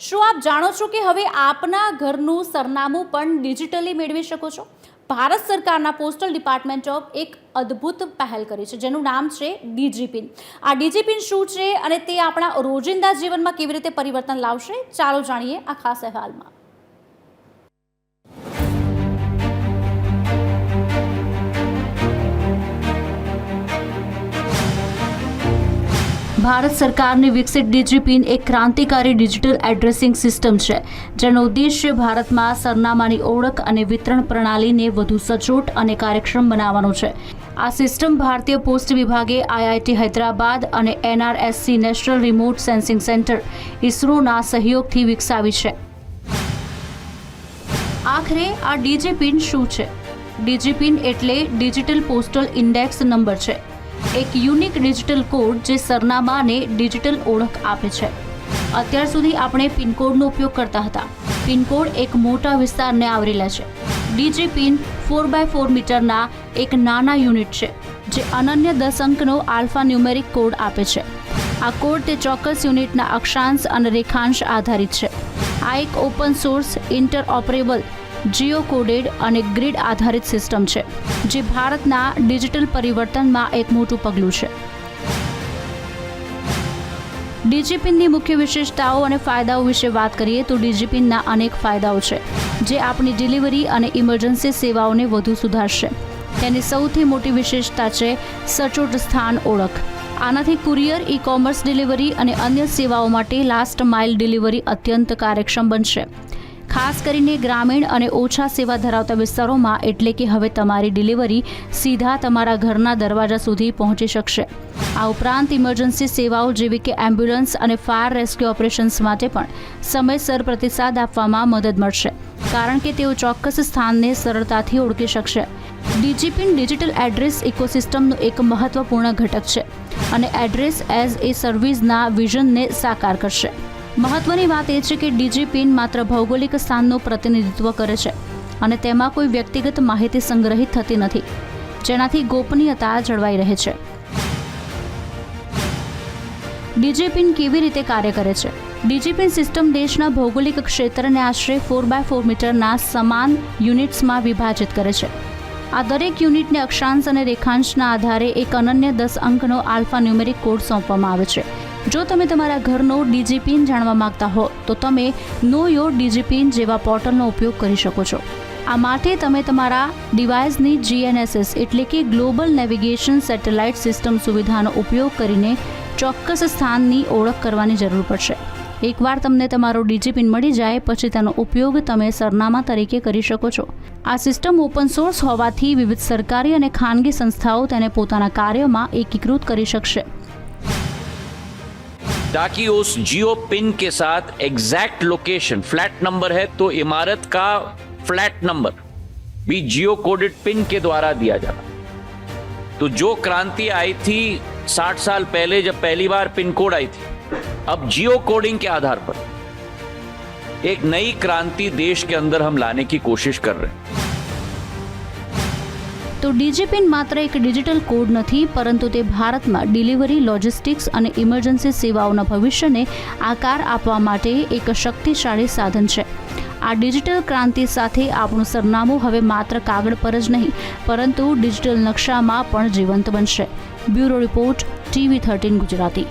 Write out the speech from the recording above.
શું આપ જાણો છો કે હવે આપના ઘરનું સરનામું પણ ડિજિટલી મેળવી શકો છો? ભારત સરકારના પોસ્ટલ ડિપાર્ટમેન્ટ ઓફ એક અદ્ભુત પહેલ કરી છે જેનું નામ છે ડીજીપિન. આ ડીજીપિન શું છે અને તે આપણા રોજિંદા જીવનમાં કેવી રીતે પરિવર્તન લાવશે, ચાલો જાણીએ આ ખાસ અહેવાલમાં. ભારત સરકારની વિકસિત ડીજીપિન એક ક્રાંતિકારી ડિજિટલ એડ્રેસિંગ સિસ્ટમ છે જેનો ઉદ્દેશ્ય ભારતમાં સરનામાની ઓળખ અને વિતરણ પ્રણાલીને વધુ સચોટ અને કાર્યક્ષમ બનાવવાનો છે. આ સિસ્ટમ ભારતીય પોસ્ટ વિભાગે આઈઆઈટી હૈદરાબાદ અને એનઆરએસસી નેશનલ રિમોટ સેન્સિંગ સેન્ટર ઇસરોના સહયોગથી વિકસાવી છે. આખરે આ ડીજીપિન શું છે? ડીજીપિન એટલે ડિજિટલ પોસ્ટલ ઇન્ડેક્સ નંબર છે, એક યુનિક ડિજિટલ કોડ જે સરનામાને ડિજિટલ ઓળખ આપે છે. અત્યાર સુધી આપણે પિનકોડનો ઉપયોગ કરતા હતા. પિનકોડ એક મોટા વિસ્તારને આવરી લે છે. ડીજીપિન 4x4 મીટરના એક નાના યુનિટ છે જે અનન્ય 10 અંકનો આલ્ફા ન્યુમેરિક કોડ આપે છે. આ કોડ તે ચોક્કસ યુનિટના અક્ષાંશ અને રેખાંશ આધારિત છે. આ એક ઓપન સોર્સ, ઇન્ટરઓપરેબલ, જીઓ કોડેડ અને ગ્રીડ આધારિત સિસ્ટમ છે જે ભારતના ડિજિટલ પરિવર્તનમાં એક મોટું પગલું છે. ડીજીપિનની મુખ્ય વિશેષતાઓ અને ફાયદાઓ વિશે વાત કરીએ તો ડીજીપિનના અનેક ફાયદાઓ છે જે આપણી ડિલિવરી અને ઇમરજન્સી સેવાઓને વધુ સુધારશે. તેની સૌથી મોટી વિશેષતા છે સચોટ સ્થાન ઓળખ. આનાથી કુરિયર, ઈ કોમર્સ ડિલિવરી અને અન્ય સેવાઓ માટે લાસ્ટ માઇલ ડિલિવરી અત્યંત કાર્યક્ષમ બનશે. ખાસ કરીને ગ્રામીણ અને ઓછા સેવા ધરાવતા વિસ્તારોમાં, એટલે કે હવે તમારી ડિલિવરી સીધા તમારા ઘરના દરવાજા સુધી પહોંચી શકશે. આ ઉપરાંત ઇમરજન્સી સેવાઓ જેવી કે એમ્બ્યુલન્સ અને ફાયર રેસ્ક્યુ ઓપરેશન્સ માટે પણ સમયસર પ્રતિસાદ આપવામાં મદદ મળશે કારણ કે તેઓ ચોક્કસ સ્થાનને સરળતાથી ઓળખી શકશે. ડીજીપિન ડિજિટલ એડ્રેસ ઇકોસિસ્ટમનો એક મહત્વપૂર્ણ ઘટક છે અને એડ્રેસ એઝ એ સર્વિસના વિઝનને સાકાર કરશે. મહત્વની વાત એ છે કે ડીજીપિન માત્ર ભૌગોલિક સ્થાનનું પ્રતિનિધિત્વ કરે છે અને તેમાં કોઈ વ્યક્તિગત માહિતી સંગ્રહિત થતી નથી, જેનાથી ગોપનીયતા જળવાઈ રહે છે. ડીજીપિન કેવી રીતે કાર્ય કરે છે? ડીજીપિન સિસ્ટમ દેશના ભૌગોલિક ક્ષેત્રને આશરે 4x4 મીટરના સમાન યુનિટ્સમાં વિભાજિત કરે છે. આ દરેક યુનિટને અક્ષાંશ અને રેખાંશના આધારે એક અનન્ય 10 અંકનો આલ્ફા ન્યુમેરિક કોડ સોંપવામાં આવે છે. જો તમે તમારા ઘરનો ડીજીપિન જાણવા માંગતા હો તો તમે નો યોર ડીજીપિન જેવા પોર્ટલનો ઉપયોગ કરી શકો છો. આ માટે તમે તમારા ડિવાઇસની જીએનએસએસ એટલે કે ગ્લોબલ નેવિગેશન સેટેલાઇટ સિસ્ટમ સુવિધાનો ઉપયોગ કરીને ચોક્કસ સ્થાનની ઓળખ કરવાની જરૂર પડશે. એકવાર તમને તમારો ડીજીપિન મળી જાય પછી તેનો ઉપયોગ તમે સરનામા તરીકે કરી શકો છો. આ સિસ્ટમ ઓપન સોર્સ હોવાથી વિવિધ સરકારી અને ખાનગી સંસ્થાઓ તેને પોતાના કાર્યમાં એકીકૃત કરી શકશે. ताकि उस जियो पिन के साथ एग्जैक्ट लोकेशन, फ्लैट नंबर है तो इमारत का फ्लैट नंबर भी जियो कोडेड पिन के द्वारा दिया जाता. तो जो क्रांति आई थी 60 साल पहले जब पहली बार पिन कोड आई थी, अब जियो कोडिंग के आधार पर एक नई क्रांति देश के अंदर हम लाने की कोशिश कर रहे हैं. તો ડીજીપિન માત્ર એક ડિજિટલ કોડ નથી, પરંતુ તે ભારતમાં ડિલિવરી, લોજિસ્ટિક્સ અને ઇમરજન્સી સેવાઓના ભવિષ્યને આકાર આપવા માટે એક શક્તિશાળી સાધન છે. આ ડિજિટલ ક્રાંતિ સાથે આપણું સરનામું હવે માત્ર કાગળ પર જ નહીં પરંતુ ડિજિટલ નકશામાં પણ જીવંત બનશે. Bureau report, TV13 Gujarati.